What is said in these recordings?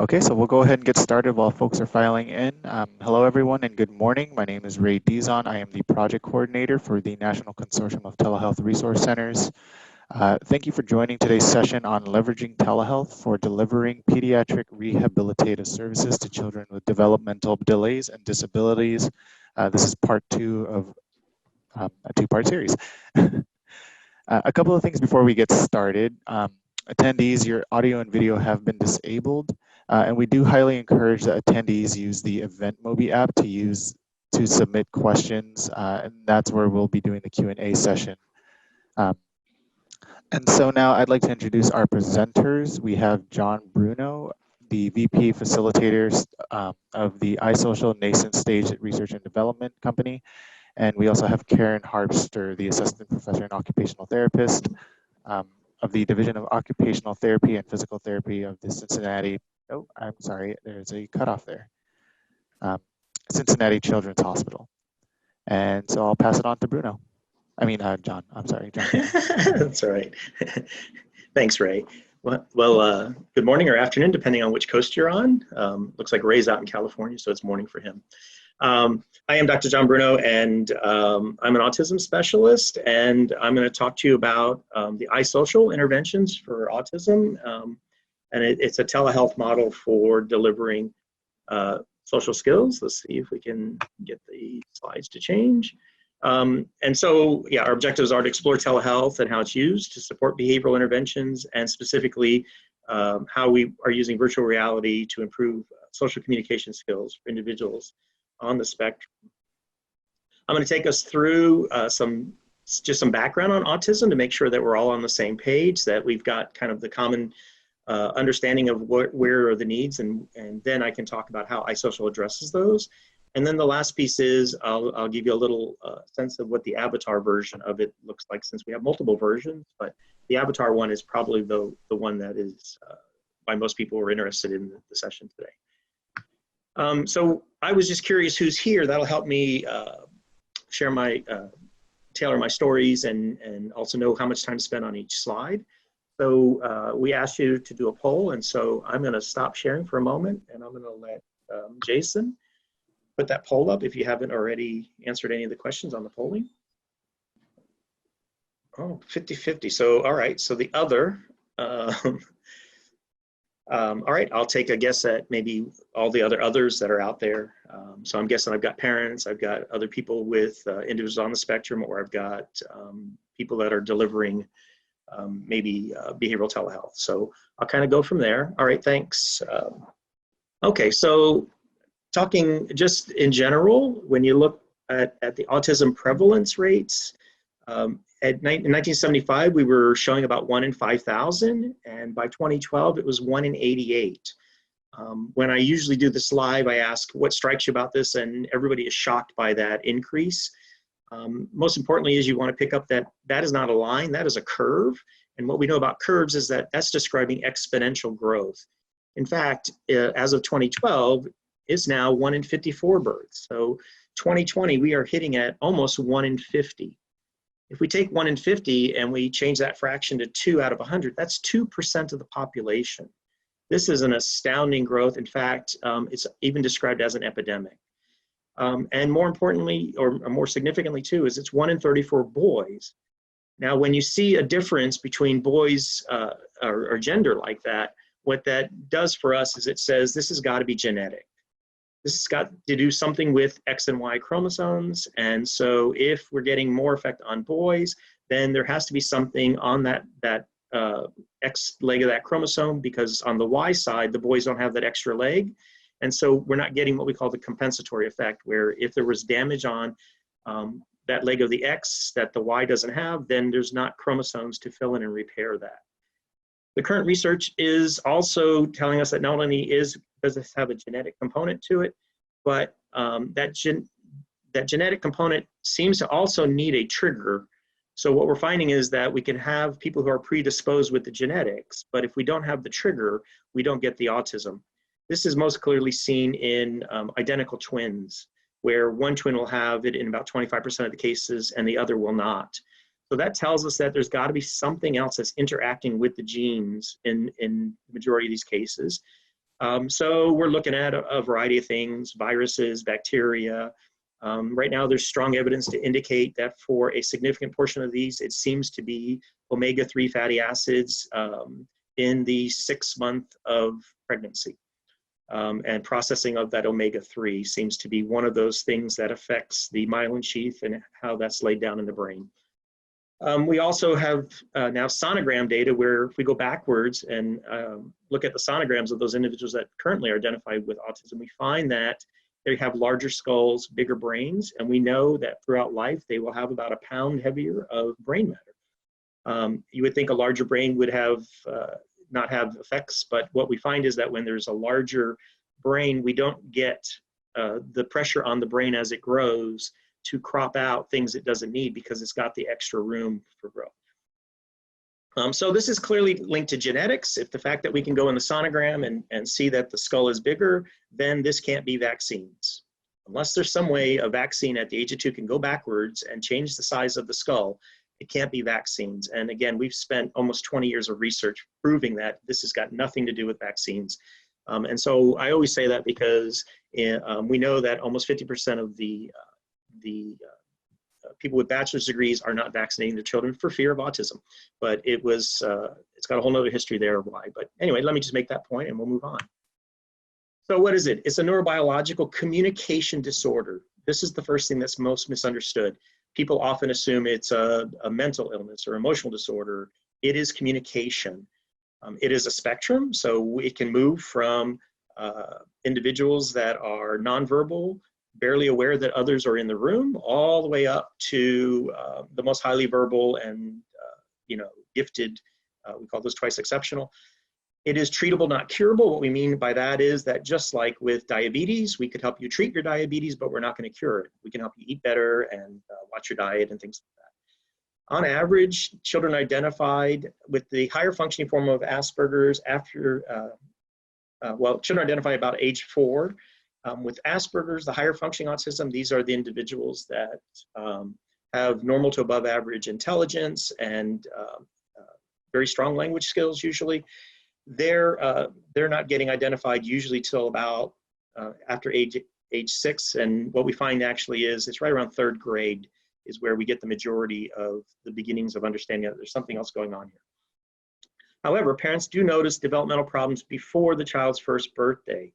Okay, so we'll go ahead and get started while folks are filing in. Hello, everyone, and good morning. My name is Ray Dizon. I am the project coordinator for the National Consortium of Telehealth Resource Centers. Thank you for joining today's session on leveraging telehealth for delivering pediatric rehabilitative services to children with developmental delays and disabilities. This is part two of a two-part series. A couple of things before we get started. Attendees, your audio and video have been disabled, and we do highly encourage that attendees use the EventMobi app to submit questions, and that's where we'll be doing the Q&A session. And so now I'd like to introduce our presenters. We have John Bruno, the VP Facilitator of the iSocial Nascent Stage Research and Development Company. And we also have Karen Harpster, the Assistant Professor and Occupational Therapist of the Division of Occupational Therapy and Physical Therapy of the Cincinnati, oh, I'm sorry, there's a cutoff there. Cincinnati Children's Hospital. And so I'll pass it on to Bruno. John, I'm sorry, John. That's all right. Thanks, Ray. Well, good morning or afternoon, depending on which coast you're on. Looks like Ray's out in California, so it's morning for him. I am Dr. John Bruno, and I'm an autism specialist, and I'm going to talk to you about the iSocial interventions for autism. And it's a telehealth model for delivering social skills. Let's see if we can get the slides to change. And so, yeah, our objectives are to explore telehealth and how it's used to support behavioral interventions, and specifically how we are using virtual reality to improve social communication skills for individuals on the spectrum. I'm going to take us through just some background on autism to make sure that we're all on the same page, that we've got kind of the common understanding of where are the needs, and then I can talk about how iSocial addresses those. And then the last piece is I'll give you a little sense of what the avatar version of it looks like, since we have multiple versions, but the avatar one is probably the one that is why most people are interested in the session today. So I was just curious who's here. That'll help me share tailor my stories and also know how much time to spend on each slide. So we asked you to do a poll, and so I'm going to stop sharing for a moment, and I'm going to let Jason put that poll up if you haven't already answered any of the questions on the polling. Oh, 50-50. So, all right. So the other, all right, I'll take a guess at maybe all the others that are out there. So I'm guessing I've got parents, I've got other people with individuals on the spectrum, or I've got people that are delivering maybe behavioral telehealth. So I'll kind of go from there. All right, thanks. Okay, so talking just in general, when you look at the autism prevalence rates, in 1975, we were showing about 1 in 5,000, and by 2012, it was 1 in 88. When I usually do this live, I ask what strikes you about this, and everybody is shocked by that increase. Most importantly is you want to pick up that is not a line, that is a curve. And what we know about curves is that that's describing exponential growth. In fact, as of 2012, it's now 1 in 54 births. So 2020, we are hitting at almost 1 in 50. If we take 1 in 50 and we change that fraction to 2 out of 100, that's 2% of the population. This is an astounding growth. In fact, it's even described as an epidemic. And more importantly, or more significantly too, is it's 1 in 34 boys. Now, when you see a difference between boys or gender like that, what that does for us is it says this has got to be genetic. This has got to do something with X and Y chromosomes. And so if we're getting more effect on boys, then there has to be something on that X leg of that chromosome, because on the Y side, the boys don't have that extra leg. And so we're not getting what we call the compensatory effect, where if there was damage on that leg of the X that the Y doesn't have, then there's not chromosomes to fill in and repair that. The current research is also telling us that not only does this have a genetic component to it, but that genetic component seems to also need a trigger. So what we're finding is that we can have people who are predisposed with the genetics, but if we don't have the trigger, we don't get the autism. This is most clearly seen in identical twins, where one twin will have it in about 25% of the cases and the other will not. So that tells us that there's got to be something else that's interacting with the genes in the majority of these cases. So we're looking at a variety of things, viruses, bacteria. Right now, there's strong evidence to indicate that for a significant portion of these, it seems to be omega-3 fatty acids in the 6th month of pregnancy. And processing of that omega-3 seems to be one of those things that affects the myelin sheath and how that's laid down in the brain. We also have now sonogram data where if we go backwards and look at the sonograms of those individuals that currently are identified with autism, we find that they have larger skulls, bigger brains, and we know that throughout life they will have about 1 pound heavier of brain matter. You would think a larger brain would have not have effects, but what we find is that when there's a larger brain, we don't get the pressure on the brain as it grows to crop out things it doesn't need because it's got the extra room for growth. So this is clearly linked to genetics. If the fact that we can go in the sonogram and see that the skull is bigger, then this can't be vaccines. Unless there's some way a vaccine at the age of 2 can go backwards and change the size of the skull, it can't be vaccines. And again, we've spent almost 20 years of research proving that this has got nothing to do with vaccines. And so I always say that because we know that almost 50% of the people with bachelor's degrees are not vaccinating their children for fear of autism. But it's got a whole nother history there of why. But anyway, let me just make that point and we'll move on. So what is it? It's a neurobiological communication disorder. This is the first thing that's most misunderstood. People often assume it's a mental illness or emotional disorder. It is communication. It is a spectrum, so it can move from individuals that are nonverbal, barely aware that others are in the room, all the way up to the most highly verbal and gifted. We call those twice exceptional. It is treatable, not curable. What we mean by that is that just like with diabetes, we could help you treat your diabetes, but we're not going to cure it. We can help you eat better and watch your diet and things like that. On average, children identified with the higher functioning form of Asperger's after, children identified about age 4. With Asperger's, the higher functioning autism, these are the individuals that have normal to above average intelligence and very strong language skills usually. They're not getting identified usually till about after age 6, and what we find actually is it's right around 3rd grade is where we get the majority of the beginnings of understanding that there's something else going on here. However, parents do notice developmental problems before the child's 1st birthday.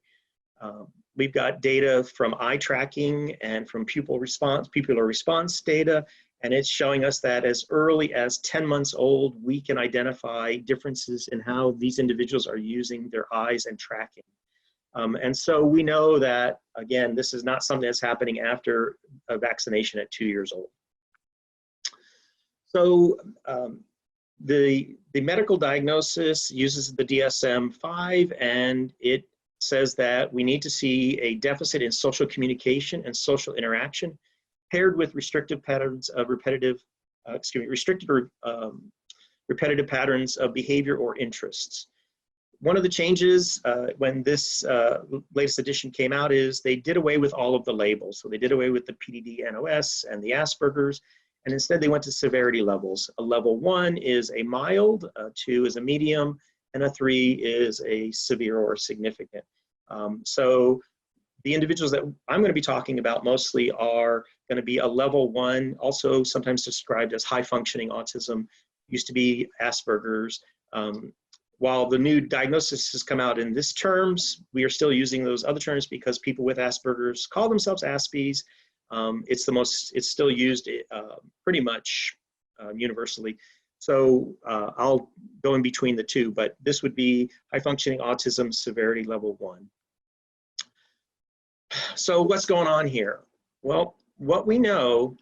We've got data from eye tracking and from pupillar response data, and it's showing us that as early as 10 months old, we can identify differences in how these individuals are using their eyes and tracking. And so we know that, again, this is not something that's happening after a vaccination at 2 years old. So the medical diagnosis uses the DSM-5, and it says that we need to see a deficit in social communication and social interaction paired with restrictive patterns of repetitive patterns of behavior or interests. One of the changes when this latest edition came out is they did away with all of the labels. So they did away with the PDD-NOS and the Asperger's, and instead they went to severity levels. A level 1 is a mild, a 2 is a medium, and a 3 is a severe or significant. So the individuals that I'm going to be talking about mostly are going to be a level 1, also sometimes described as high functioning autism, used to be Asperger's. While the new diagnosis has come out in this terms, we are still using those other terms because people with Asperger's call themselves Aspies. It's still used pretty much universally. So I'll go in between the two, but this would be high functioning autism severity level 1. So what's going on here? Well, what we know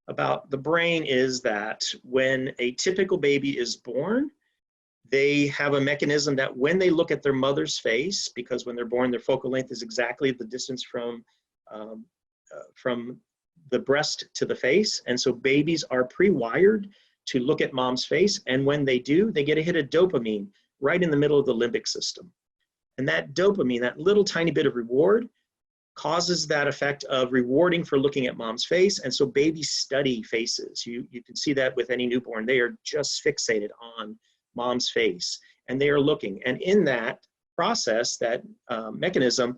about the brain is that when a typical baby is born, they have a mechanism that when they look at their mother's face, because when they're born, their focal length is exactly the distance from the breast to the face. And so babies are pre-wired to look at mom's face. And when they do, they get a hit of dopamine right in the middle of the limbic system. And that dopamine, that little tiny bit of reward, causes that effect of rewarding for looking at mom's face. And so babies study faces. You can see that with any newborn. They are just fixated on mom's face. And they are looking. And in that, process, that mechanism,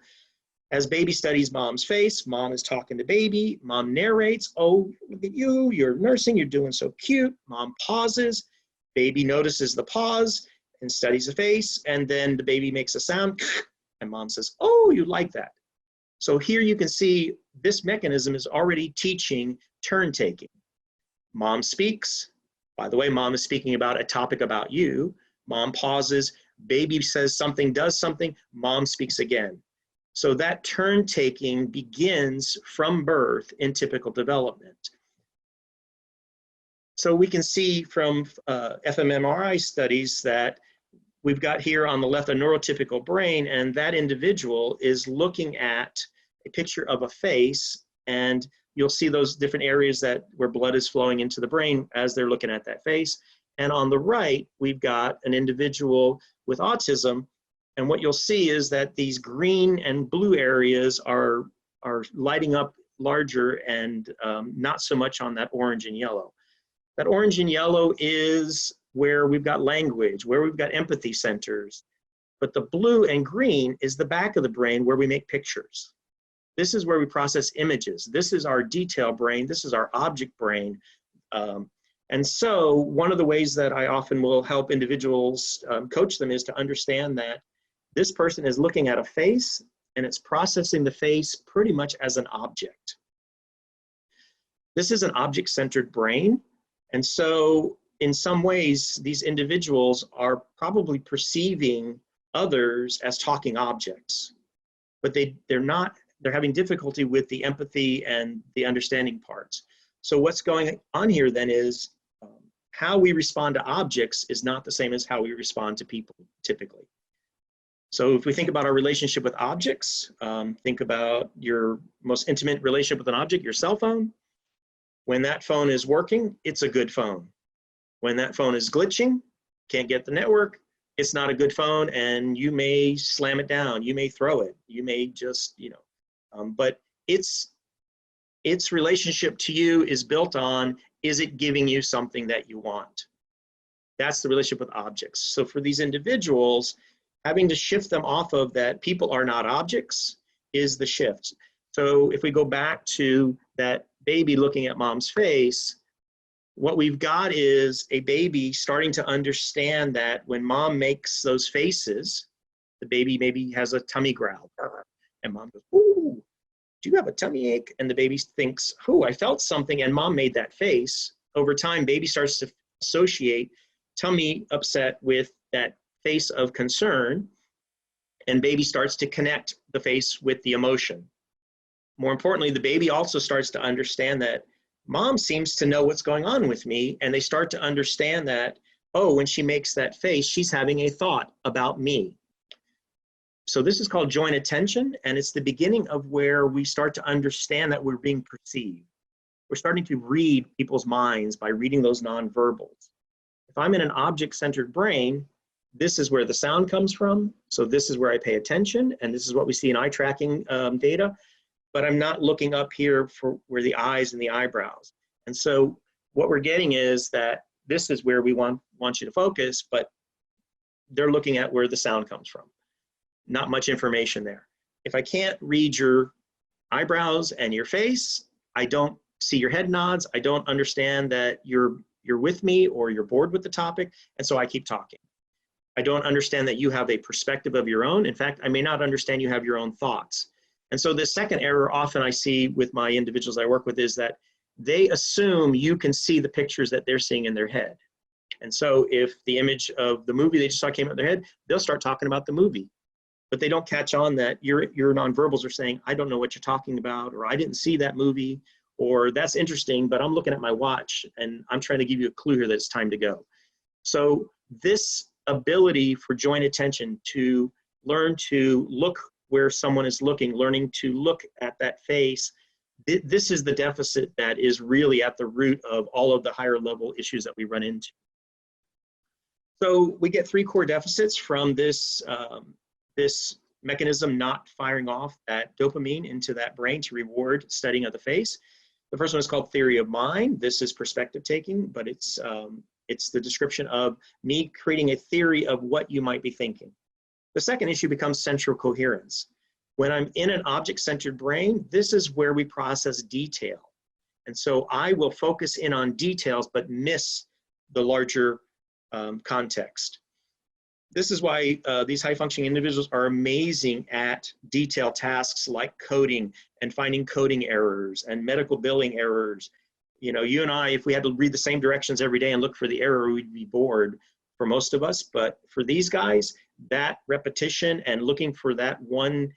as baby studies mom's face, mom is talking to baby, mom narrates, oh, look at you, you're nursing, you're doing so cute. Mom pauses, baby notices the pause and studies the face, and then the baby makes a sound, and mom says, oh, you like that. So here you can see this mechanism is already teaching turn taking. Mom speaks. By the way, mom is speaking about a topic about you. Mom pauses, baby says something, does something, mom speaks again. So that turn taking begins from birth in typical development. So we can see from fMRI studies that we've got here on the left a neurotypical brain, and that individual is looking at a picture of a face, and you'll see those different areas where blood is flowing into the brain as they're looking at that face. And on the right, we've got an individual with autism, and what you'll see is that these green and blue areas are lighting up larger and not so much on that orange and yellow. That orange and yellow is where we've got language, where we've got empathy centers. But the blue and green is the back of the brain where we make pictures. This is where we process images. This is our detail brain. This is our object brain. And so one of the ways that I often will help individuals coach them is to understand that this person is looking at a face and it's processing the face pretty much as an object. This is an object-centered brain. And so in some ways, these individuals are probably perceiving others as talking objects, but they're having difficulty with the empathy and the understanding parts. So what's going on here then is how we respond to objects is not the same as how we respond to people typically. So if we think about our relationship with objects, think about your most intimate relationship with an object, your cell phone. When that phone is working, it's a good phone. When that phone is glitching, can't get the network, it's not a good phone, and you may slam it down, you may throw it, you may just, but its relationship to you is built on, is it giving you something that you want? That's the relationship with objects. So for these individuals, having to shift them off of that people are not objects is the shift. So if we go back to that baby looking at mom's face, what we've got is a baby starting to understand that when mom makes those faces, the baby maybe has a tummy growl, and mom goes, ooh, do you have a tummy ache? And the baby thinks, oh, I felt something, and mom made that face. Over time, baby starts to associate tummy upset with that face of concern, and baby starts to connect the face with the emotion. More importantly, the baby also starts to understand that mom seems to know what's going on with me, and they start to understand that, oh, when she makes that face, she's having a thought about me. So this is called joint attention, and it's the beginning of where we start to understand that we're being perceived. We're starting to read people's minds by reading those nonverbals. If I'm in an object-centered brain, this is where the sound comes from, so this is where I pay attention, and this is what we see in eye tracking data. But I'm not looking up here for where the eyes and the eyebrows. And so what we're getting is that this is where we want you to focus, but they're looking at where the sound comes from. Not much information there. If I can't read your eyebrows and your face, I don't see your head nods, I don't understand that you're with me or you're bored with the topic, and so I keep talking. I don't understand that you have a perspective of your own. In fact, I may not understand you have your own thoughts. And so the second error often I see with my individuals I work with is that they assume you can see the pictures that they're seeing in their head. And so if the image of the movie they just saw came up in their head, they'll start talking about the movie. But they don't catch on that your nonverbals are saying, I don't know what you're talking about, or I didn't see that movie, or that's interesting, but I'm looking at my watch and I'm trying to give you a clue here that it's time to go. So this ability for joint attention to learn to look where someone is looking, learning to look at that face, this is the deficit that is really at the root of all of the higher level issues that we run into. So we get three core deficits from this, this mechanism not firing off that dopamine into that brain to reward studying of the face. The first one is called theory of mind. This is perspective taking, but it's the description of me creating a theory of what you might be thinking. The second issue becomes central coherence. When I'm in an object-centered brain, this is where we process detail. And so I will focus in on details, but miss the larger context. This is why these high-functioning individuals are amazing at detailed tasks like coding and finding coding errors and medical billing errors. You know, you and I, if we had to read the same directions every day and look for the error, we'd be bored for most of us. But for these guys, that repetition and looking for that one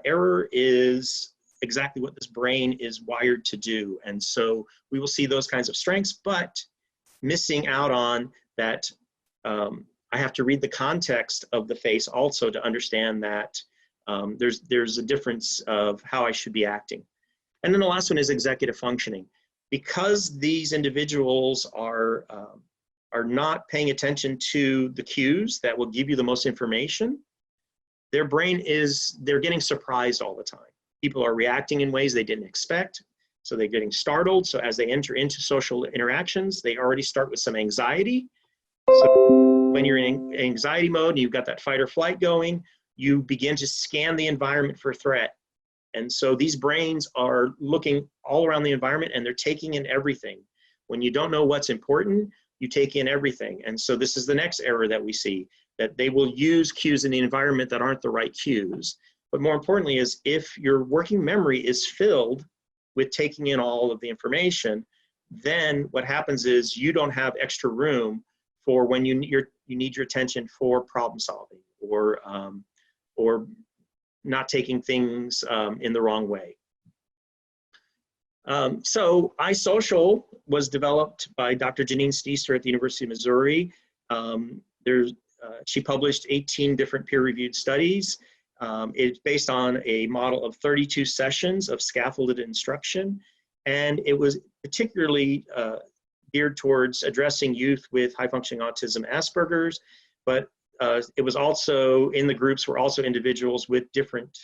error is exactly what this brain is wired to do. And so we will see those kinds of strengths, but missing out on that. I have to read the context of the face also to understand that there's a difference of how I should be acting. And then the last one is executive functioning. Because these individuals are not paying attention to the cues that will give you the most information, their brain they're getting surprised all the time. People are reacting in ways they didn't expect, so they're getting startled. So as they enter into social interactions, they already start with some anxiety. So when you're in anxiety mode and you've got that fight or flight going, you begin to scan the environment for threat. And so these brains are looking all around the environment and they're taking in everything. When you don't know what's important, you take in everything. And so this is the next error that we see, that they will use cues in the environment that aren't the right cues. But more importantly is if your working memory is filled with taking in all of the information, then what happens is you don't have extra room for when you need your attention for problem solving or not taking things in the wrong way. So iSocial was developed by Dr. Janine Steester at the University of Missouri. She published 18 different peer-reviewed studies. It's based on a model of 32 sessions of scaffolded instruction, and it was particularly geared towards addressing youth with high-functioning autism Asperger's, but it was also, in the groups were also individuals with different,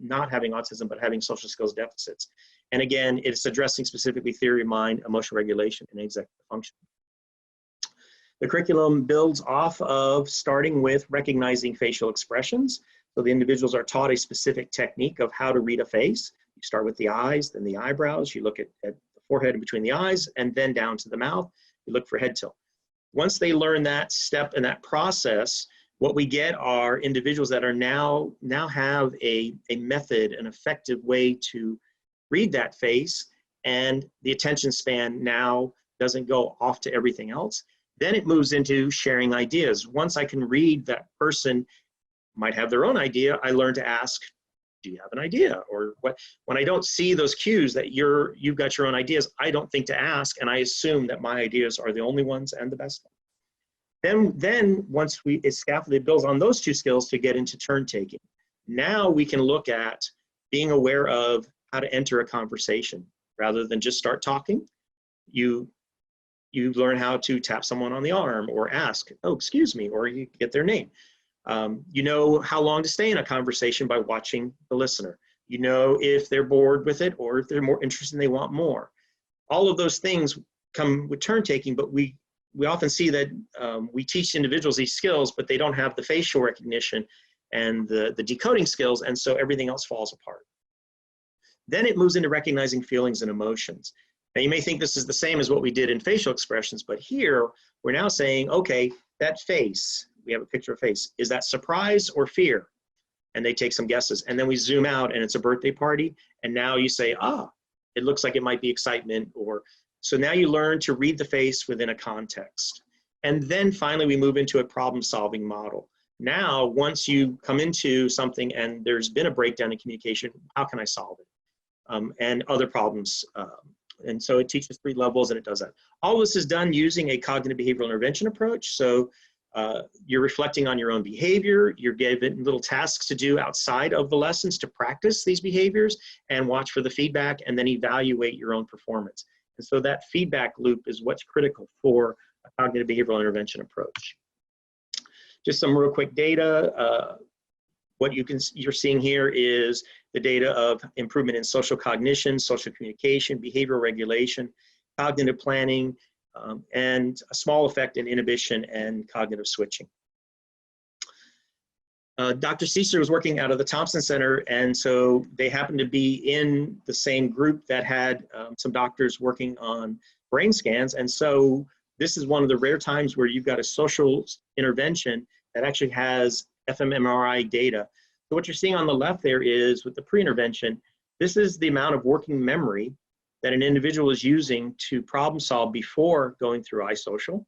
not having autism, but having social skills deficits. And again, it's addressing specifically theory of mind, emotional regulation, and executive function. The curriculum builds off of starting with recognizing facial expressions. So the individuals are taught a specific technique of how to read a face. You start with the eyes, then the eyebrows. You look at the forehead and between the eyes, and then down to the mouth. You look for head tilt. Once they learn that step and that process, what we get are individuals that are now have a method, an effective way to read that face, and the attention span now doesn't go off to everything else. Then it moves into sharing ideas. Once I can read that person might have their own idea, I learn to ask, do you have an idea? Or what? When I don't see those cues that you've got your own ideas, I don't think to ask, and I assume that my ideas are the only ones and the best ones. Then once it's scaffolded, it builds on those two skills to get into turn taking. Now we can look at being aware of how to enter a conversation rather than just start talking. You learn how to tap someone on the arm or ask, oh, excuse me, or you get their name. You know how long to stay in a conversation by watching the listener. You know if they're bored with it or if they're more interested and they want more. All of those things come with turn taking, but we often see that we teach individuals these skills, but they don't have the facial recognition and the decoding skills, and so everything else falls apart. Then it moves into recognizing feelings and emotions. Now you may think this is the same as what we did in facial expressions, but here we're now saying, okay, that face, we have a picture of face, is that surprise or fear? And they take some guesses, and then we zoom out and it's a birthday party, and now you say, it looks like it might be excitement, or so now you learn to read the face within a context. And then finally we move into a problem-solving model. Now, once you come into something and there's been a breakdown in communication, how can I solve it? And other problems. And so it teaches 3 levels and it does that. All this is done using a cognitive behavioral intervention approach. So you're reflecting on your own behavior. You're given little tasks to do outside of the lessons to practice these behaviors and watch for the feedback and then evaluate your own performance. And so that feedback loop is what's critical for a cognitive behavioral intervention approach. Just some real quick data. What you're seeing here is the data of improvement in social cognition, social communication, behavioral regulation, cognitive planning, and a small effect in inhibition and cognitive switching. Dr. Cecil was working out of the Thompson Center, and so they happened to be in the same group that had some doctors working on brain scans. And so this is one of the rare times where you've got a social intervention that actually has fMRI data. So what you're seeing on the left there is with the pre-intervention, this is the amount of working memory that an individual is using to problem solve before going through iSocial.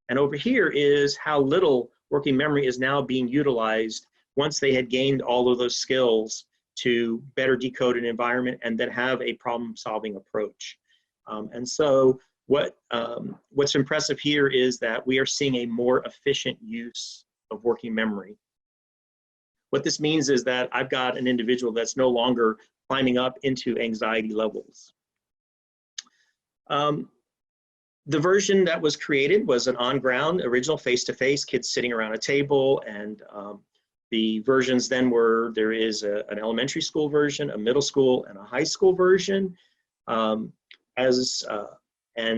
And over here is how little working memory is now being utilized once they had gained all of those skills to better decode an environment and then have a problem-solving approach. And so what's impressive here is that we are seeing a more efficient use of working memory. What this means is that I've got an individual that's no longer climbing up into anxiety levels. The version that was created was an on-ground, original face-to-face, kids sitting around a table, and the versions then were, there is an elementary school version, a middle school, and a high school version. And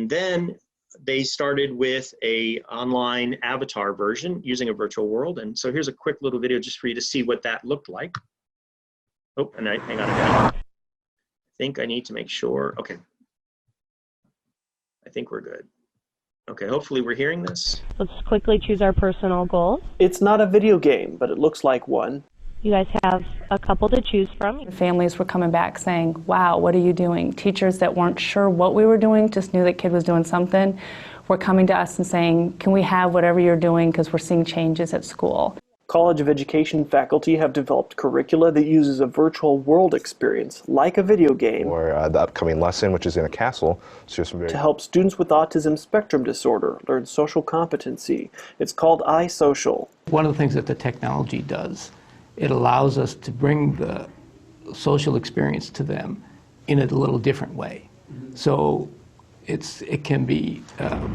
then they started with a online avatar version using a virtual world. And so here's a quick little video just for you to see what that looked like. Oh, and hang on a minute. I think I need to make sure, okay. I think we're good. Okay, hopefully we're hearing this. Let's quickly choose our personal goals. It's not a video game, but it looks like one. You guys have a couple to choose from. Families were coming back saying, wow, what are you doing? Teachers that weren't sure what we were doing, just knew that kid was doing something, were coming to us and saying, can we have whatever you're doing because we're seeing changes at school. College of Education faculty have developed curricula that uses a virtual world experience, like a video game, or the upcoming lesson, which is in a castle, to help students with autism spectrum disorder learn social competency. It's called iSocial. One of the things that the technology does, it allows us to bring the social experience to them in a little different way. So it can be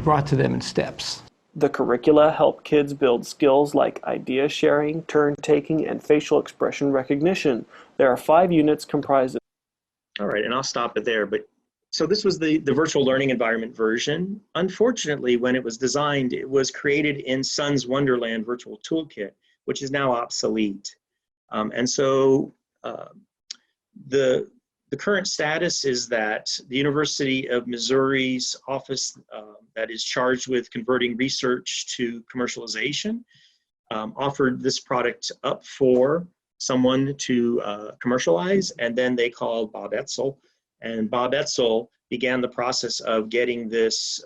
brought to them in steps. The curricula help kids build skills like idea sharing, turn taking, and facial expression recognition. There are 5 units comprised of... All right, and I'll stop it there. But so this was the virtual learning environment version. Unfortunately, when it was designed, it was created in Sun's Wonderland virtual toolkit, which is now obsolete. And so the current status is that the University of Missouri's office that is charged with converting research to commercialization offered this product up for someone to commercialize, and then they called Bob Etzel, and Bob Etzel began the process of getting this,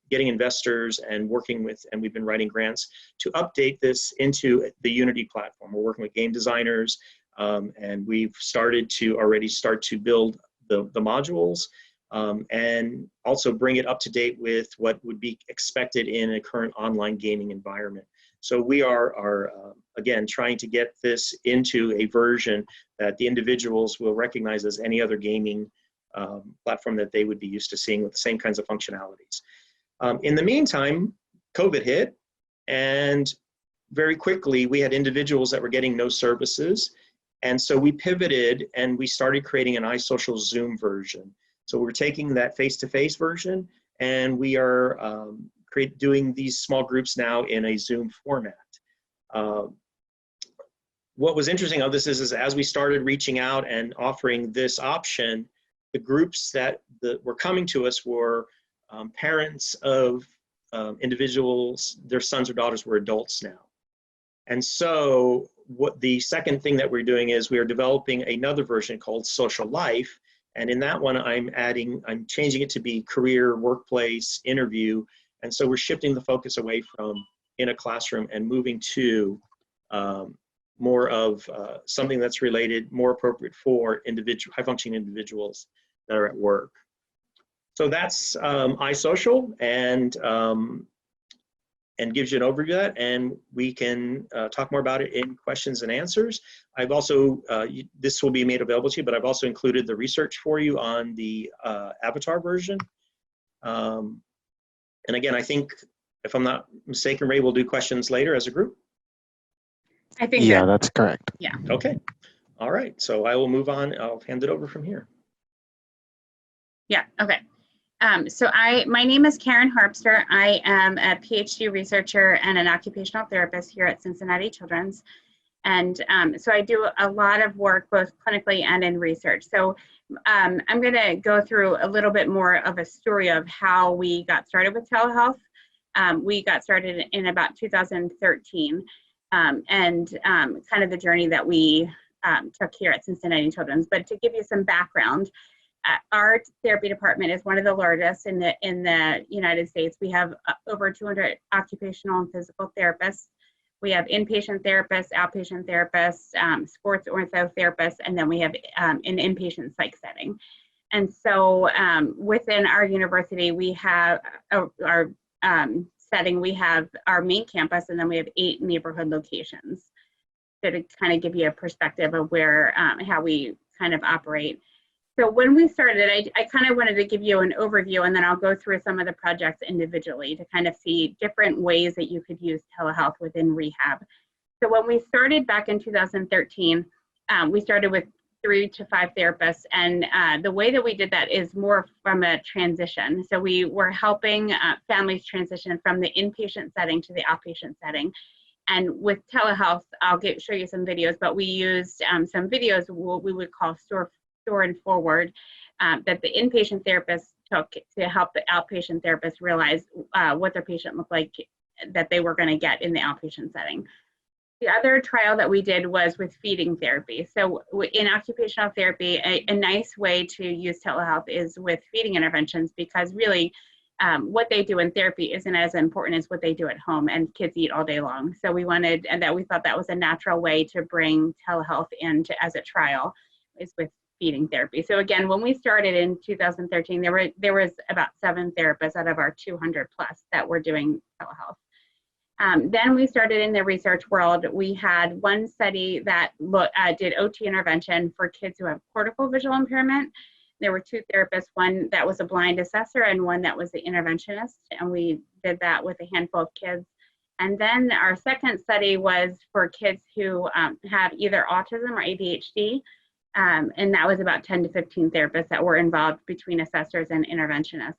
getting investors and working with, and we've been writing grants to update this into the Unity platform. We're working with game designers, and we've started to build the modules and also bring it up to date with what would be expected in a current online gaming environment. So we are again, trying to get this into a version that the individuals will recognize as any other gaming platform that they would be used to seeing with the same kinds of functionalities. In the meantime, COVID hit, and very quickly we had individuals that were getting no services. And so we pivoted and we started creating an iSocial Zoom version. So we're taking that face-to-face version, and we are doing these small groups now in a Zoom format. What was interesting of this is as we started reaching out and offering this option, the groups that were coming to us were parents of individuals, their sons or daughters were adults now. And so what the second thing that we're doing is we are developing another version called Social Life. And in that one, I'm changing it to be career, workplace, interview. And so we're shifting the focus away from in a classroom and moving to more of something that's related, more appropriate for high-functioning individuals that are at work. So that's iSocial, and gives you an overview of that, and we can talk more about it in questions and answers. I've also, this will be made available to you, but I've also included the research for you on the avatar version. And again, I think, if I'm not mistaken, Ray, we'll do questions later as a group. I think Yeah, that's correct. Yeah. Okay. All right. So I will move on. I'll hand it over from here. Yeah. Okay. So my name is Karen Harpster. I am a PhD researcher and an occupational therapist here at Cincinnati Children's. And so I do a lot of work both clinically and in research. So I'm going to go through a little bit more of a story of how we got started with telehealth. We got started in about 2013, and kind of the journey that we took here at Cincinnati Children's. But to give you some background, our therapy department is one of the largest in the United States. We have over 200 occupational and physical therapists. We have inpatient therapists, outpatient therapists, sports ortho therapists, and then we have an inpatient psych setting. And so within our university, we have our setting, we have our main campus, and then we have 8 neighborhood locations. So to kind of give you a perspective of where, how we kind of operate. So when we started, I kind of wanted to give you an overview, and then I'll go through some of the projects individually to kind of see different ways that you could use telehealth within rehab. So when we started back in 2013, we started with 3 to 5 therapists, and the way that we did that is more from a transition. So we were helping families transition from the inpatient setting to the outpatient setting. And with telehealth, I'll show you some videos, but we used some videos, what we would call store and forward, that the inpatient therapist took to help the outpatient therapist realize what their patient looked like that they were going to get in the outpatient setting. The other trial that we did was with feeding therapy. So in occupational therapy, a nice way to use telehealth is with feeding interventions, because really what they do in therapy isn't as important as what they do at home, and kids eat all day long. So we wanted, and that we thought that was a natural way to bring telehealth into as a trial, is with feeding therapy. So again, when we started in 2013, there was about 7 therapists out of our 200 plus that were doing telehealth. Then we started in the research world. We had one study that did OT intervention for kids who have cortical visual impairment. There were 2 therapists, one that was a blind assessor and one that was the interventionist, and we did that with a handful of kids. And then our second study was for kids who have either autism or ADHD. And that was about 10 to 15 therapists that were involved between assessors and interventionists.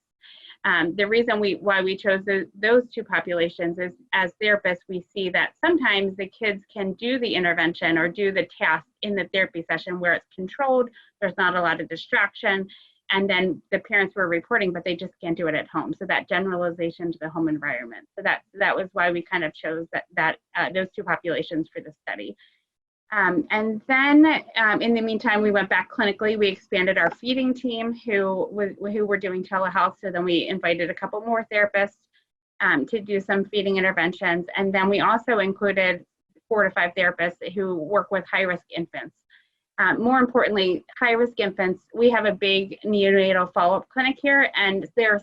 The reason why we chose those 2 populations is, as therapists, we see that sometimes the kids can do the intervention or do the task in the therapy session where it's controlled, there's not a lot of distraction, and then the parents were reporting, but they just can't do it at home. So that generalization to the home environment. So that was why we kind of chose those 2 populations for the study. And then in the meantime, we went back clinically. We expanded our feeding team who were doing telehealth. So then we invited a couple more therapists to do some feeding interventions. And then we also included 4 to 5 therapists who work with high-risk infants. More importantly, high-risk infants, we have a big neonatal follow-up clinic here, and there are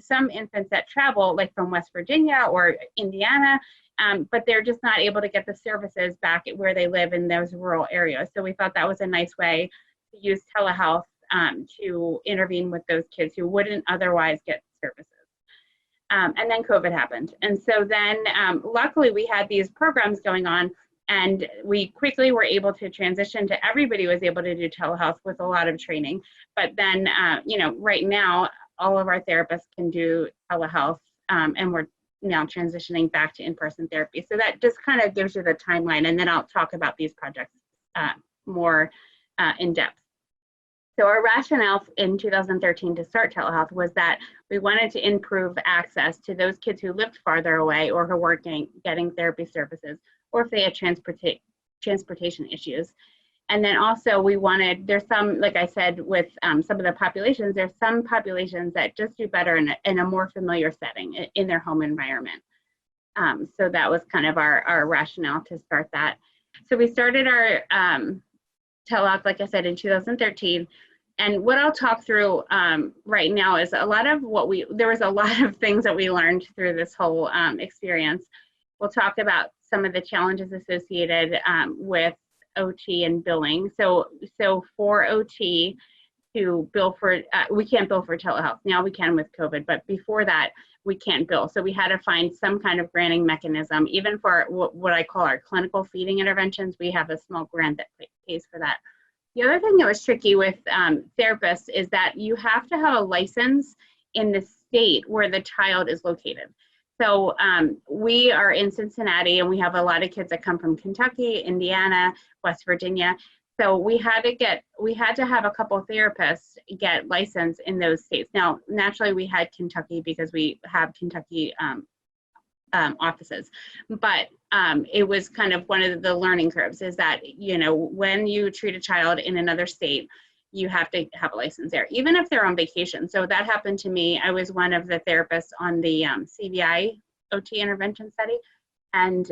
some infants that travel, like from West Virginia or Indiana, but they're just not able to get the services back at where they live in those rural areas. So we thought that was a nice way to use telehealth to intervene with those kids who wouldn't otherwise get services. And then COVID happened. And so then luckily we had these programs going on, and we quickly were able to transition to everybody was able to do telehealth with a lot of training. But then, right now, all of our therapists can do telehealth, and we're now transitioning back to in-person therapy. So that just kind of gives you the timeline, and then I'll talk about these projects more in depth. So our rationale in 2013 to start telehealth was that we wanted to improve access to those kids who lived farther away or who weren't getting therapy services, or if they had transportation issues. And then also there's some, like I said, with some of the populations, there's some populations that just do better in a more familiar setting in their home environment. So that was kind of our rationale to start that. So we started our telehealth, like I said, in 2013. And what I'll talk through right now is there was a lot of things that we learned through this whole experience. We'll talk about some of the challenges associated with OT and billing. So for OT to bill for, we can't bill for telehealth. Now we can with COVID, but before that, we can't bill. So we had to find some kind of granting mechanism. Even for what I call our clinical feeding interventions, we have a small grant that pays for that. The other thing that was tricky with therapists is that you have to have a license in the state where the child is located. So we are in Cincinnati, and we have a lot of kids that come from Kentucky, Indiana, West Virginia. So we had to have a couple therapists get licensed in those states. Now, naturally, we had Kentucky because we have Kentucky offices, but it was kind of one of the learning curves, is that, you know, when you treat a child in another state, you have to have a license there, even if they're on vacation. So that happened to me. I was one of the therapists on the CVI OT intervention study. And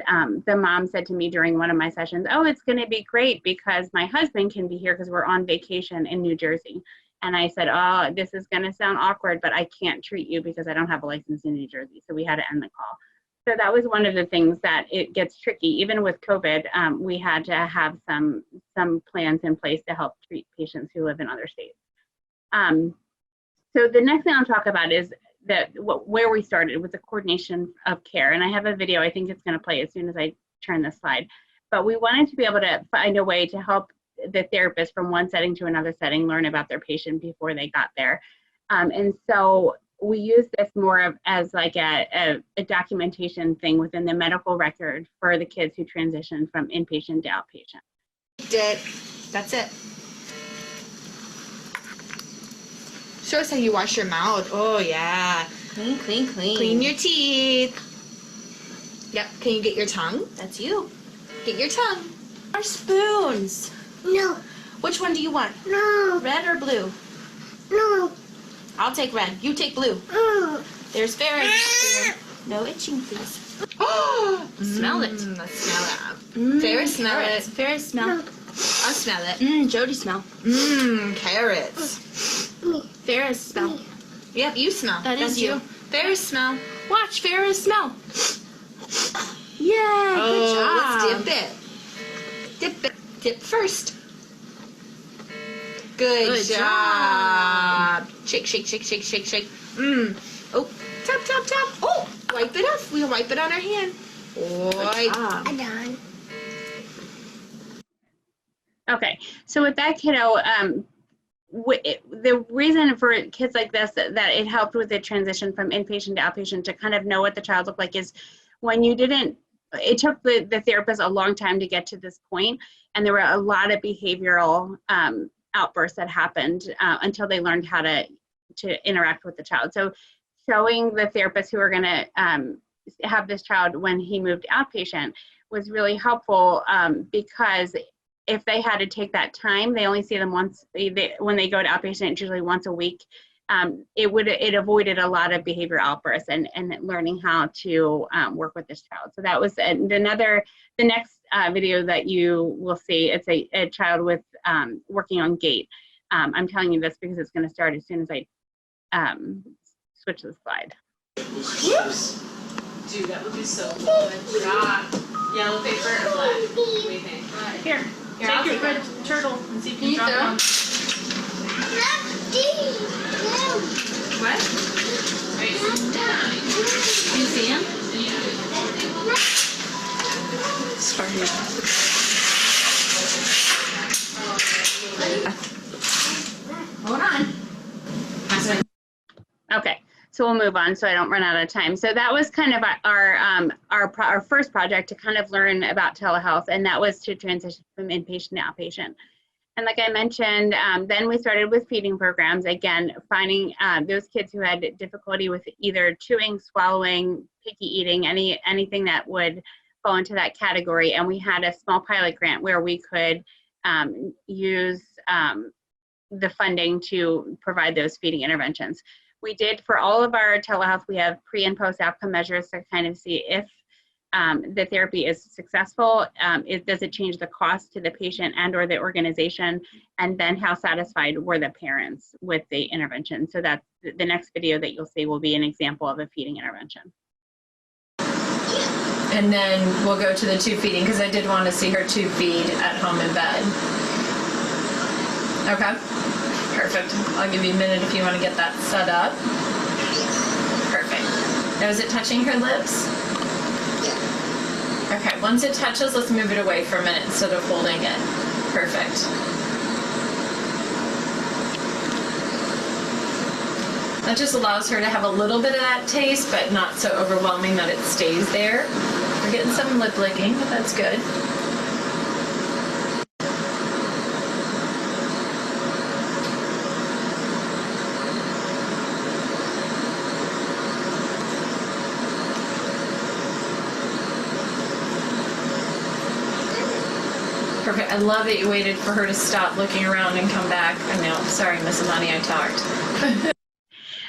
the mom said to me during one of my sessions, oh, it's going to be great because my husband can be here because we're on vacation in New Jersey. And I said, oh, this is going to sound awkward, but I can't treat you because I don't have a license in New Jersey. So we had to end the call. So that was one of the things that it gets tricky. Even with COVID, we had to have some plans in place to help treat patients who live in other states. So the next thing I'll talk about is where we started with the coordination of care. And I have a video, I think it's going to play as soon as I turn this slide. But we wanted to be able to find a way to help the therapist from one setting to another setting learn about their patient before they got there. And so we use this more of as like a documentation thing within the medical record for the kids who transition from inpatient to outpatient. That's it. Show us how you wash your mouth. Oh, yeah. Clean, clean, clean. Clean your teeth. Yep. Can you get your tongue? That's you. Get your tongue. Our spoons. No. Which one do you want? No. Red or blue? No. I'll take red. You take blue. There's Ferris. No itching, please. Smell it. Let's smell it. Ferris, smell it. Ferris, smell. I'll smell it. Jody, smell. Carrots. Ferris, smell. Yep, you smell. That's you. Ferris, smell. Watch, Ferris, smell. Yeah, good job. Let's dip it. Dip it. Dip first. Good job. Shake, shake, shake, shake, shake, shake. Oh, tap, tap, tap. Oh, wipe it off. We'll wipe it on our hand. Wipe. I'm done. Okay, so with that kiddo, the reason for kids like this that it helped with the transition from inpatient to outpatient to kind of know what the child looked like is when you didn't, it took the therapist a long time to get to this point, and there were a lot of behavioral outbursts that happened until they learned how to interact with the child. So showing the therapists who are going to have this child when he moved outpatient was really helpful because if they had to take that time, they only see them once. When they go to outpatient, it's usually once a week. It avoided a lot of behavior outbursts and learning how to work with this child. So that was the next video that you will see. It's a child with working on gait. I'm telling you this because it's going to start as soon as I switch the slide. Whoops! Dude, that would be so cool. Good job. Yellow paper or black? What do you think? Here, take your red turtle and see if you can drop one. What? Do you see him? Sorry. Hold on. Okay, so we'll move on so I don't run out of time. So that was kind of our first project to kind of learn about telehealth, and that was to transition from inpatient to outpatient. And like I mentioned, then we started with feeding programs, again, finding those kids who had difficulty with either chewing, swallowing, picky eating, anything that would fall into that category. And we had a small pilot grant where we could use the funding to provide those feeding interventions. We did, for all of our telehealth, we have pre and post outcome measures to kind of see if the therapy is successful, does it change the cost to the patient and or the organization, and then how satisfied were the parents with the intervention. So that's the next video that you'll see will be an example of a feeding intervention. And then we'll go to the tube feeding because I did want to see her tube feed at home in bed. Okay, perfect. I'll give you a minute if you want to get that set up. Perfect. Now is it touching her lips? Okay, once it touches, let's move it away for a minute instead of holding it. Perfect. That just allows her to have a little bit of that taste, but not so overwhelming that it stays there. We're getting some lip licking, but that's good. Perfect. I love that you waited for her to stop looking around and come back. I know. Sorry, Miss Amani, I talked.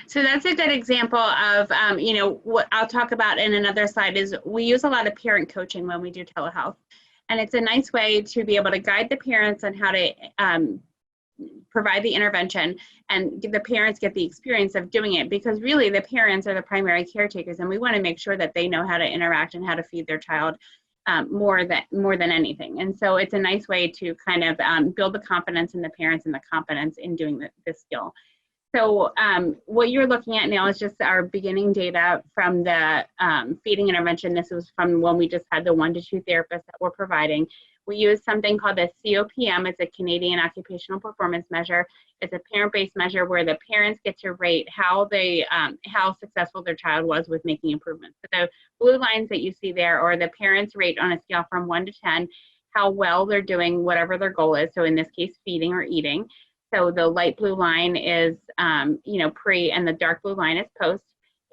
So that's a good example of, you know, what I'll talk about in another slide is we use a lot of parent coaching when we do telehealth. And it's a nice way to be able to guide the parents on how to provide the intervention and the parents get the experience of doing it, because really the parents are the primary caretakers and we want to make sure that they know how to interact and how to feed their child more than anything. And so it's a nice way to kind of build the confidence in the parents and the competence in doing the skill. So what you're looking at now is just our beginning data from the feeding intervention. This was from when we just had the 1 to 2 therapists that we're providing. We use something called the COPM. It's a Canadian Occupational Performance Measure. It's a parent-based measure where the parents get to rate how successful their child was with making improvements. So the blue lines that you see there are the parents rate on a scale from 1 to 10, how well they're doing whatever their goal is. So in this case, feeding or eating. So the light blue line is, you know, pre, and the dark blue line is post.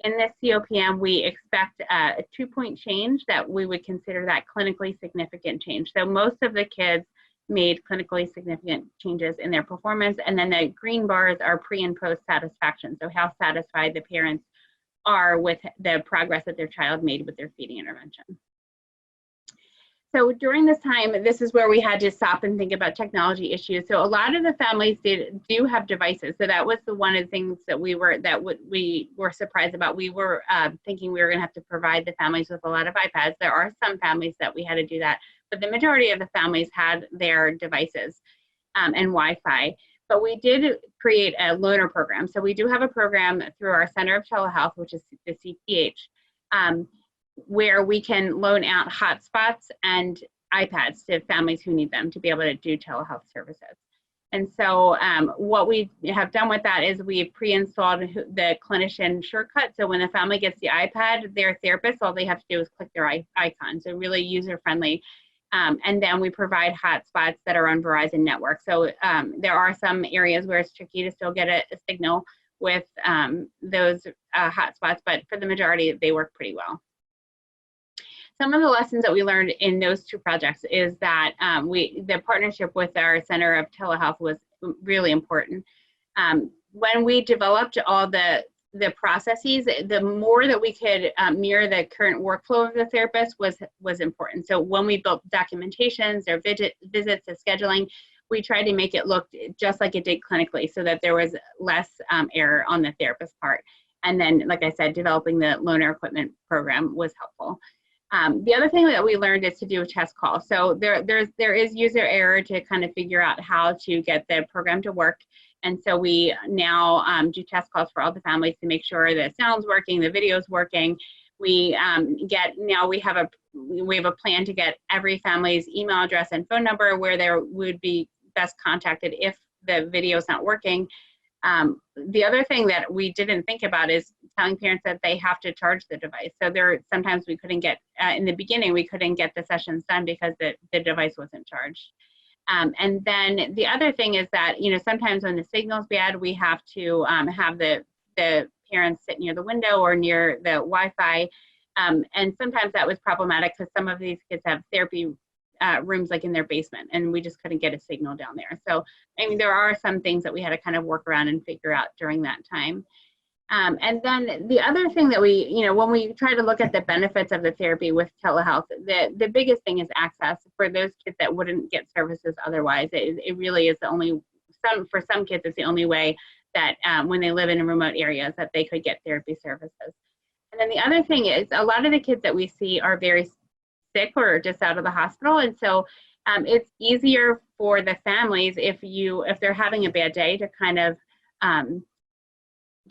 In this COPM, we expect a 2-point change that we would consider that clinically significant change. So most of the kids made clinically significant changes in their performance, and then the green bars are pre and post satisfaction. So how satisfied the parents are with the progress that their child made with their feeding intervention. So during this time, this is where we had to stop and think about technology issues. So a lot of the families do have devices. So that was one of the things that we were surprised about. We were thinking we were going to have to provide the families with a lot of iPads. There are some families that we had to do that, but the majority of the families had their devices and Wi-Fi. But we did create a loaner program. So we do have a program through our Center of Telehealth, which is the CTH, where we can loan out hotspots and iPads to families who need them to be able to do telehealth services. And so what we have done with that is we've pre-installed the clinician shortcut. So when the family gets the iPad, their therapist, all they have to do is click their icon. So really user-friendly. And then we provide hotspots that are on Verizon network. So there are some areas where it's tricky to still get a signal with those hotspots, but for the majority, they work pretty well. Some of the lessons that we learned in those 2 projects is that the partnership with our Center of Telehealth was really important. When we developed all the processes, the more that we could mirror the current workflow of the therapist was important. So when we built documentations, their visits, the scheduling, we tried to make it look just like it did clinically so that there was less error on the therapist's part. And then, like I said, developing the loaner equipment program was helpful. The other thing that we learned is to do a test call. So there is user error to kind of figure out how to get the program to work. And so we now do test calls for all the families to make sure the sound's working, the video's working. We have a plan to get every family's email address and phone number where they would be best contacted if the video's not working. The other thing that we didn't think about is telling parents that they have to charge the device. So sometimes we couldn't get, in the beginning, we couldn't get the sessions done because the device wasn't charged. And then the other thing is that, you know, sometimes when the signal's bad, we have to have the parents sit near the window or near the Wi-Fi. And sometimes that was problematic because some of these kids have therapy rooms like in their basement, and we just couldn't get a signal down there. So, I mean, there are some things that we had to kind of work around and figure out during that time. And then the other thing that we, you know, when we try to look at the benefits of the therapy with telehealth, the biggest thing is access for those kids that wouldn't get services otherwise. It really is the only, for some kids, it's the only way that when they live in remote areas that they could get therapy services. And then the other thing is a lot of the kids that we see are very sick or just out of the hospital. And so it's easier for the families if they're having a bad day to kind of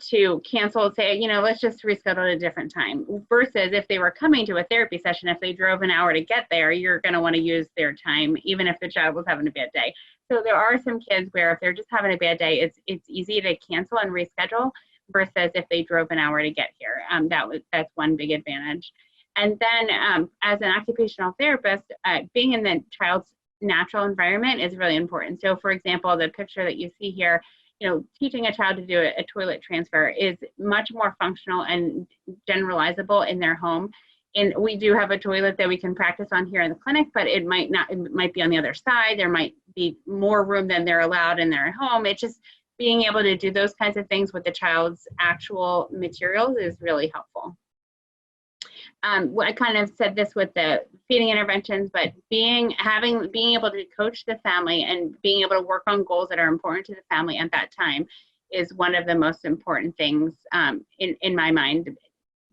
to cancel, say, you know, let's just reschedule at a different time, versus if they were coming to a therapy session, if they drove an hour to get there, you're going to want to use their time, even if the child was having a bad day. So there are some kids where if they're just having a bad day, it's easy to cancel and reschedule. versus if they drove an hour to get here. That's one big advantage. And then as an occupational therapist, being in the child's natural environment is really important. So for example, the picture that you see here, teaching a child to do a toilet transfer is much more functional and generalizable in their home. And we do have a toilet that we can practice on here in the clinic, but it might be on the other side. There might be more room than they're allowed in their home. It's just being able to do those kinds of things with the child's actual materials is really helpful. I kind of said this with the feeding interventions, but being able to coach the family and being able to work on goals that are important to the family at that time is one of the most important things in my mind.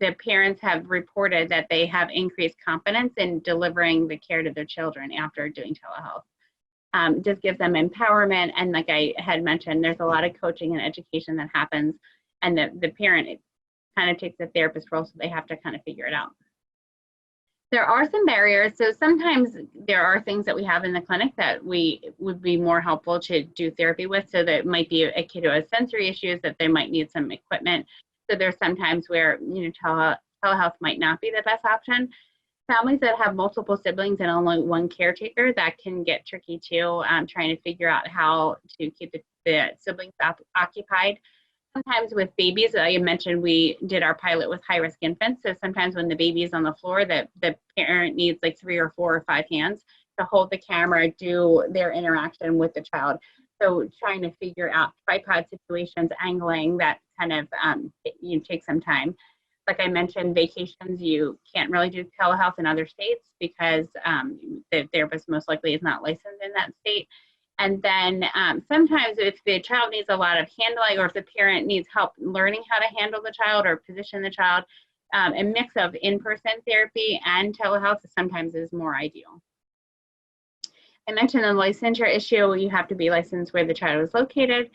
The parents have reported that they have increased confidence in delivering the care to their children after doing telehealth. Just gives them empowerment, and like I had mentioned, there's a lot of coaching and education that happens, and the parent kind of takes the therapist role, so they have to kind of figure it out. There are some barriers. So sometimes there are things that we have in the clinic that would be more helpful to do therapy with. So that might be a kid who has sensory issues, that they might need some equipment. So there's sometimes where telehealth might not be the best option. Families that have multiple siblings and only one caretaker, that can get tricky too. Trying to figure out how to keep the siblings occupied. Sometimes with babies, I mentioned we did our pilot with high-risk infants. So sometimes when the baby is on the floor, the parent needs like 3 or 4 or 5 hands to hold the camera, do their interaction with the child. So trying to figure out tripod situations, angling, that kind of take some time. Like I mentioned, vacations, you can't really do telehealth in other states because the therapist most likely is not licensed in that state. And then sometimes if the child needs a lot of handling, or if the parent needs help learning how to handle the child or position the child, a mix of in-person therapy and telehealth sometimes is more ideal. I mentioned the licensure issue. You have to be licensed where the child is located.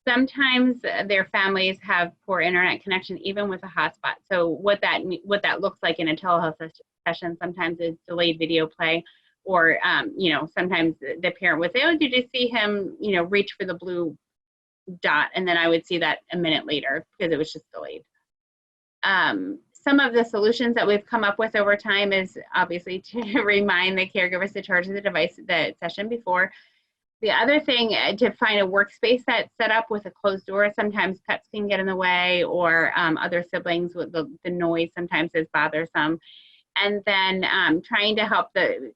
Sometimes their families have poor internet connection, even with a hotspot. So what that looks like in a telehealth session sometimes is delayed video play. Or, sometimes the parent would say, oh, did you see him, reach for the blue dot? And then I would see that a minute later because it was just delayed. Some of the solutions that we've come up with over time is obviously to remind the caregivers to charge the device the session before. The other thing, to find a workspace that's set up with a closed door. Sometimes pets can get in the way, or other siblings with the noise sometimes is bothersome. And then trying to help the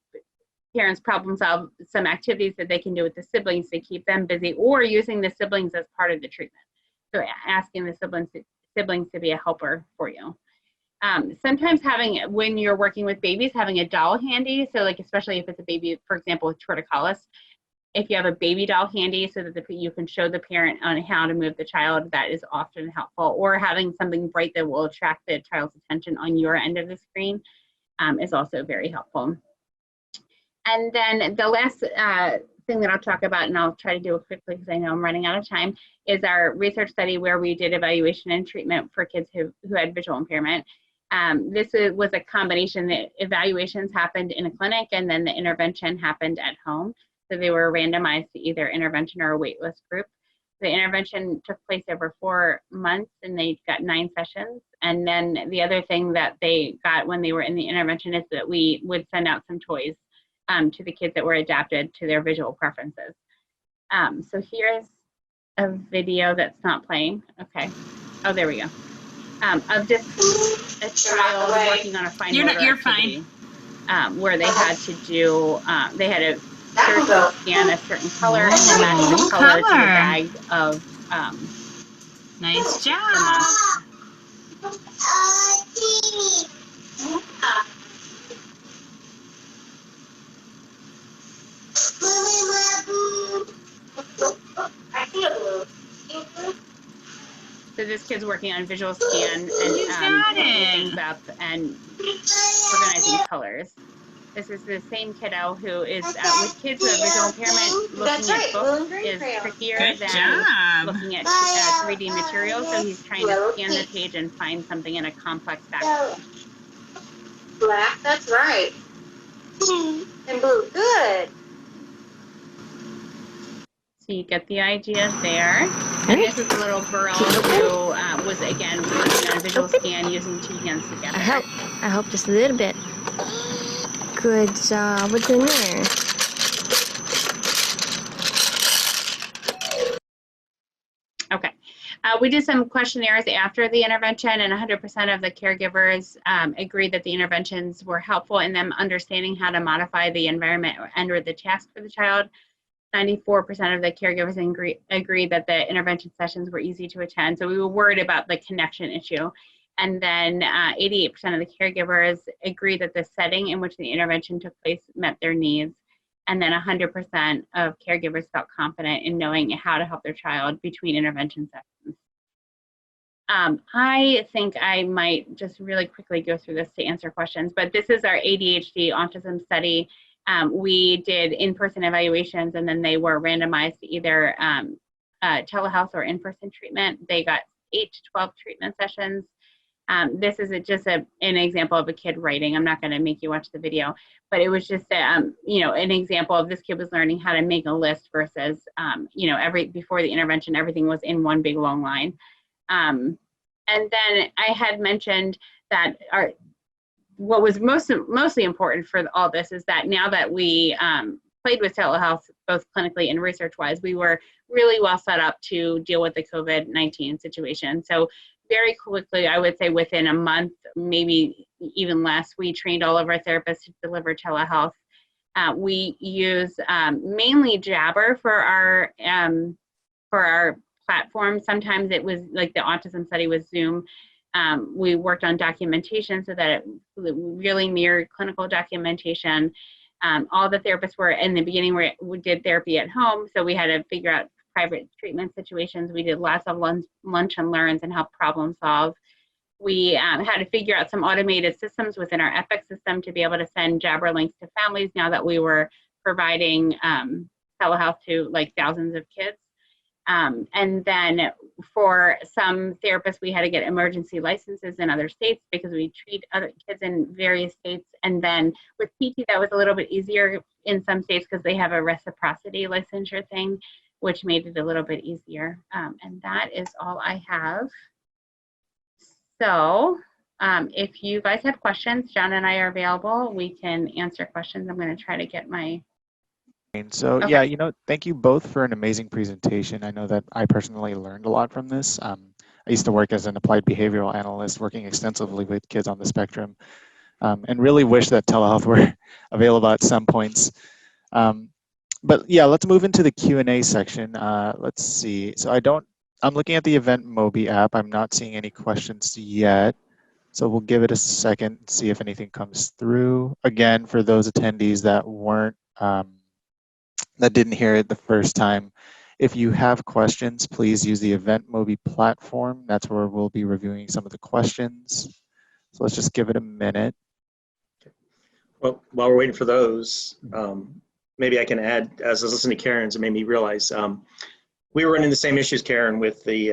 parents problem solve some activities that they can do with the siblings to keep them busy, or using the siblings as part of the treatment. So asking the siblings to be a helper for you. Sometimes when you're working with babies, having a doll handy. So like, especially if it's a baby, for example, with torticollis, if you have a baby doll handy so that you can show the parent on how to move the child, that is often helpful. Or having something bright that will attract the child's attention on your end of the screen is also very helpful. And then the last thing that I'll talk about, and I'll try to do it quickly because I know I'm running out of time, is our research study where we did evaluation and treatment for kids who had visual impairment. This was a combination. The evaluations happened in a clinic, and then the intervention happened at home. So they were randomized to either intervention or a waitlist group. The intervention took place over 4 months, and they got 9 sessions. And then the other thing that they got when they were in the intervention is that we would send out some toys to the kids that were adapted to their visual preferences. So here's a video that's not playing. Okay. Oh, there we go. Of just a child working on a fine motor activity, where they had to do, they had to surgically scan a certain color and then match the color to the bag of nice job. So this kid's working on visual scan and things up and organizing colors. This is the same kiddo who is with kids with visual impairment. Looking at books is trickier than looking at 3D materials. So he's trying to scan the page and find something in a complex background. Black, that's right. And blue, good. So you get the idea there. And this is a little girl who was, again, working on a visual scan using two hands together. I help just a little bit. Good job. What's in there? Okay. We did some questionnaires after the intervention, and 100% of the caregivers agreed that the interventions were helpful in them understanding how to modify the environment or the task for the child. 94% of the caregivers agreed that the intervention sessions were easy to attend. So we were worried about the connection issue. And then 88% of the caregivers agreed that the setting in which the intervention took place met their needs. And then 100% of caregivers felt confident in knowing how to help their child between intervention sessions. I think I might just really quickly go through this to answer questions, but this is our ADHD autism study. We did in-person evaluations, and then they were randomized to either telehealth or in-person treatment. They got 8 to 12 treatment sessions. This is just an example of a kid writing. I'm not going to make you watch the video, but it was just an example of this kid was learning how to make a list versus before the intervention, everything was in one big long line. And then I had mentioned that what was mostly important for all this is that now that we played with telehealth, both clinically and research-wise, we were really well set up to deal with the COVID-19 situation. So very quickly, I would say within a month, maybe even less, we trained all of our therapists to deliver telehealth. We use mainly Jabber for our platform. Sometimes it was like the autism study was Zoom. We worked on documentation so that it really mirrored clinical documentation. All the therapists were in the beginning, we did therapy at home, so we had to figure out private treatment situations. We did lots of lunch and learns and help problem solve. We had to figure out some automated systems within our Epic system to be able to send Jabber links to families now that we were providing telehealth to like thousands of kids. And then for some therapists, we had to get emergency licenses in other states because we treat other kids in various states. And then with PT, that was a little bit easier in some states because they have a reciprocity licensure thing, which made it a little bit easier. And that is all I have. So if you guys have questions, John and I are available. We can answer questions. I'm going to try to get my... So Okay. yeah, thank you both for an amazing presentation. I know that I personally learned a lot from this. I used to work as an applied behavioral analyst, working extensively with kids on the spectrum, and really wish that telehealth were available at some points. But yeah, let's move into the Q&A section. Let's see. So I'm looking at the Event Mobi app. I'm not seeing any questions yet. So we'll give it a second, see if anything comes through. Again, for those attendees that that didn't hear it the first time, if you have questions, please use the Event Mobi platform. That's where we'll be reviewing some of the questions. So let's just give it a minute. Well, while we're waiting for those, maybe I can add, as I was listening to Karen's, it made me realize we were running the same issues, Karen, with the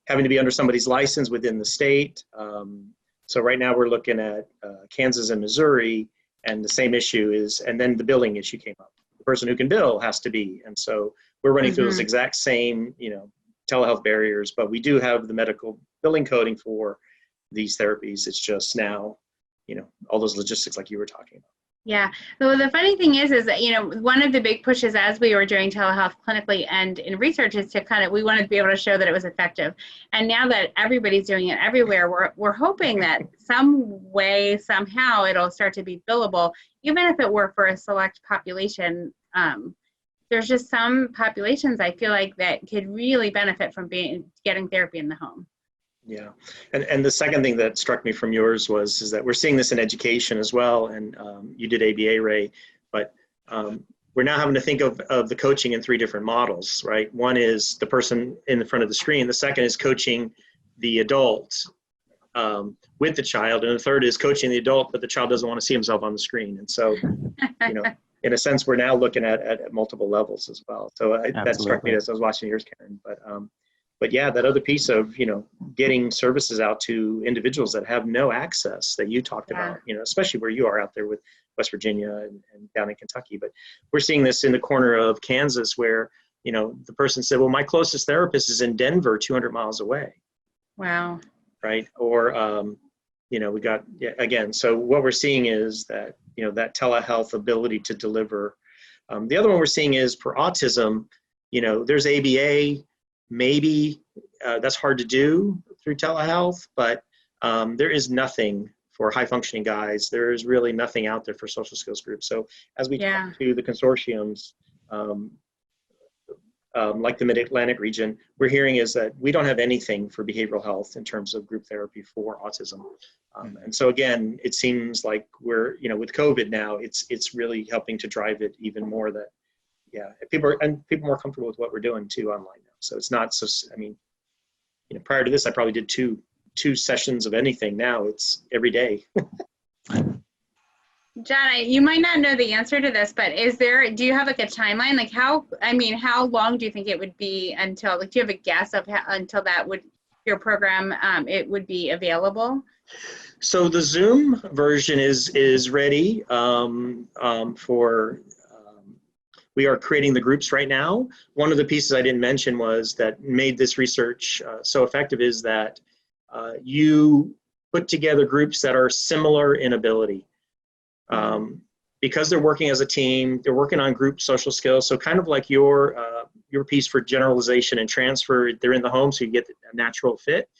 having to be under somebody's license within the state. So right now we're looking at Kansas and Missouri, and the same issue is, and then the billing issue came up. The person who can bill has to be, and so we're running through those exact same, telehealth barriers, but we do have the medical billing coding for these therapies. It's just now, all those logistics like you were talking about. Yeah. So the funny thing is that, one of the big pushes as we were doing telehealth clinically and in research is to we wanted to be able to show that it was effective. And now that everybody's doing it everywhere, we're hoping that some way, somehow it'll start to be billable, even if it were for a select population. There's just some populations I feel like that could really benefit from getting therapy in the home. Yeah, and the second thing that struck me from yours is that we're seeing this in education as well, and you did ABA, Ray, but we're now having to think of the coaching in 3 different models, right? One is the person in the front of the screen, the second is coaching the adult with the child, and the third is coaching the adult, but the child doesn't want to see himself on the screen. And so, in a sense, we're now looking at multiple levels as well. So that struck me as I was watching yours, Karen, but yeah, that other piece of, getting services out to individuals that have no access that you talked about, especially where you are out there with West Virginia and down in Kentucky. But we're seeing this in the corner of Kansas where the person said, well, my closest therapist is in Denver, 200 miles away. Wow. Right. Or, we got, again, so what we're seeing is that, that telehealth ability to deliver. The other one we're seeing is for autism, there's ABA, maybe that's hard to do through telehealth, but there is nothing for high functioning guys. There is really nothing out there for social skills groups. So as we talk to the consortiums, like the Mid-Atlantic region, we're hearing is that we don't have anything for behavioral health in terms of group therapy for autism. And so again, it seems like we're, with COVID now, it's really helping to drive it even more that, people are more comfortable with what we're doing too online now. So it's not so, prior to this, I probably did two sessions of anything. Now it's every day. John, you might not know the answer to this, but do you have like a timeline? Like how long do you think it would be until, do you have a guess of until your program, it would be available? So the Zoom version is ready we are creating the groups right now. One of the pieces I didn't mention was that made this research so effective is that you put together groups that are similar in ability. Because they're working as a team, they're working on group social skills. So kind of like your piece for generalization and transfer, they're in the home, so you get a natural fit.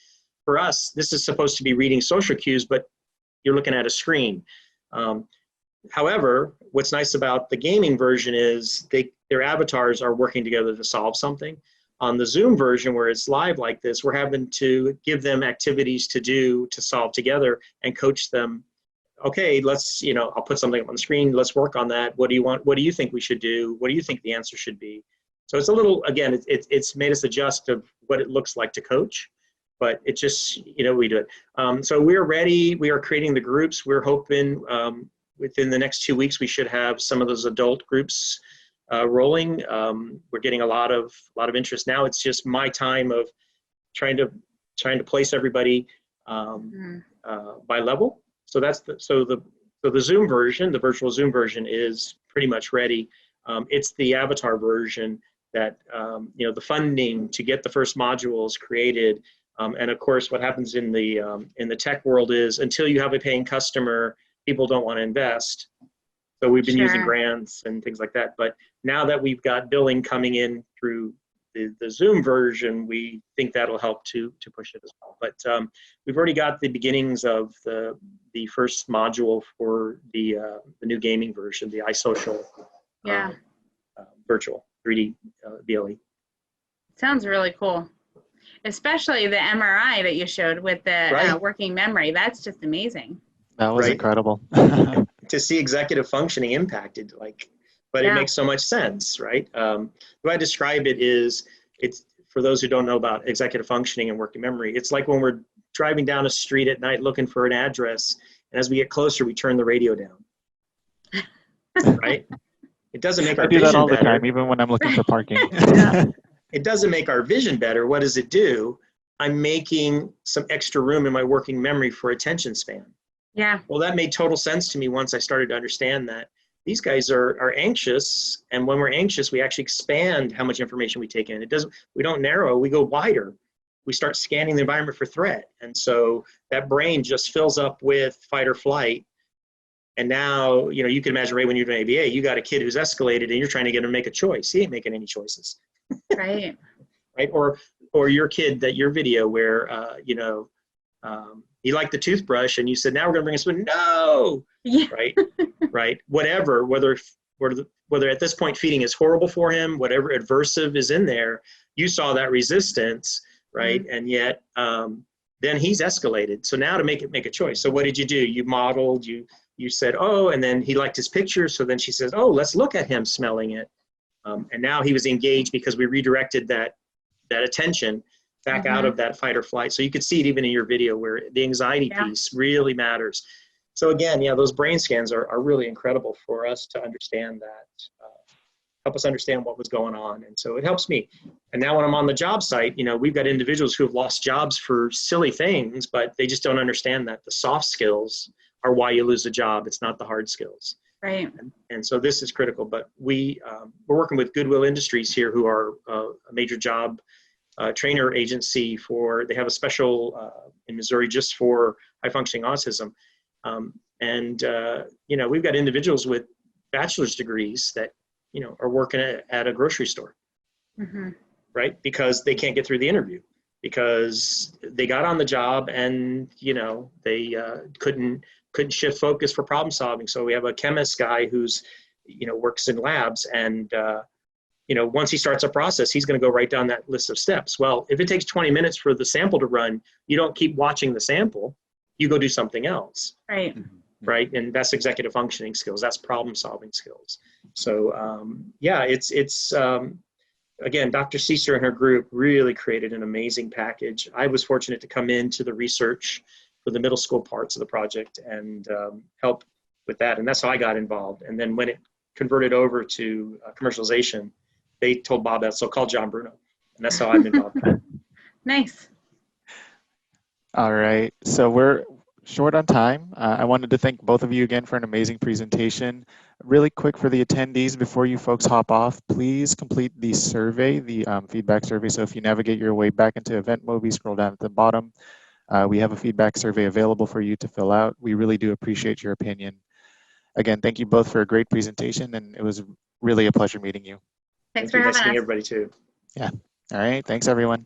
For us, this is supposed to be reading social cues, but you're looking at a screen. However, what's nice about the gaming version is their avatars are working together to solve something. On the Zoom version, where it's live like this, we're having to give them activities to do to solve together and coach them. Okay, let's, I'll put something up on the screen. Let's work on that. What do you want? What do you think we should do? What do you think the answer should be? So it's a little, again, it's made us adjust of what it looks like to coach, but it just, we do it. So we're ready. We are creating the groups. We're hoping within the next 2 weeks, we should have some of those adult groups rolling. We're getting a lot of interest now. It's just my time of trying to place everybody by level. So that's the Zoom version, the virtual Zoom version is pretty much ready. It's the avatar version that, the funding to get the first modules created. And of course, what happens in the tech world is until you have a paying customer, people don't want to invest. So we've been using grants and things like that. But now that we've got billing coming in through the Zoom version, we think that'll help to push it as well. But we've already got the beginnings of the first module for the new gaming version, the iSocial virtual 3D BLE. Sounds really cool. Especially the MRI that you showed with the working memory. That's just amazing. That was incredible. To see executive functioning impacted, but it makes so much sense, right? The way I describe it is, it's for those who don't know about executive functioning and working memory, it's like when we're driving down a street at night looking for an address, and as we get closer, we turn the radio down, right? It doesn't make our vision better. I do that all the time, even when I'm looking for parking. It doesn't make our vision better. What does it do? I'm making some extra room in my working memory for attention span. Yeah. Well, that made total sense to me once I started to understand that these guys are anxious, and when we're anxious, we actually expand how much information we take in. We don't narrow, we go wider. We start scanning the environment for threat. And so that brain just fills up with fight or flight. And now, you can imagine right when you're doing ABA, you got a kid who's escalated and you're trying to get him to make a choice. He ain't making any choices. Right. Right. Or your kid, your video where, he liked the toothbrush and you said, now we're going to bring a spoon. No. Yeah. Right. Right. Whatever, whether at this point feeding is horrible for him, whatever adversive is in there, you saw that resistance. Right. Mm-hmm. And yet, then he's escalated. So now to make a choice. So what did you do? You modeled, you said, oh, and then he liked his picture. So then she says, oh, let's look at him smelling it. And now he was engaged because we redirected that attention back out of that fight or flight. So you could see it even in your video where the anxiety piece really matters. So again, those brain scans are really incredible for us to understand that, help us understand what was going on. And so it helps me. And now when I'm on the job site, we've got individuals who have lost jobs for silly things, but they just don't understand that the soft skills are why you lose a job. It's not the hard skills. Right. And so this is critical, but we're working with Goodwill Industries here, who are a major job trainer agency they have a special in Missouri just for high functioning autism. We've got individuals with bachelor's degrees that, are working at a grocery store, right? Because they can't get through the interview because they got on the job and, they couldn't shift focus for problem solving. So we have a chemist guy who's, works in labs and, once he starts a process, he's going to go right down that list of steps. Well, if it takes 20 minutes for the sample to run, you don't keep watching the sample, you go do something else. Right. Right. And that's executive functioning skills. That's problem solving skills. So, it's again, Dr. Cesar and her group really created an amazing package. I was fortunate to come into the research for the middle school parts of the project and help with that. And that's how I got involved. And then when it converted over to commercialization, they told Bob that, so call John Bruno. And that's how I'm involved. Nice. All right. So we're short on time. I wanted to thank both of you again for an amazing presentation. Really quick for the attendees, before you folks hop off, please complete the survey, the feedback survey. So if you navigate your way back into Event Mobi, scroll down at the bottom. We have a feedback survey available for you to fill out. We really do appreciate your opinion. Again, thank you both for a great presentation, and it was really a pleasure meeting you. Thanks for having us. Everybody too. Yeah. All right. Thanks, everyone.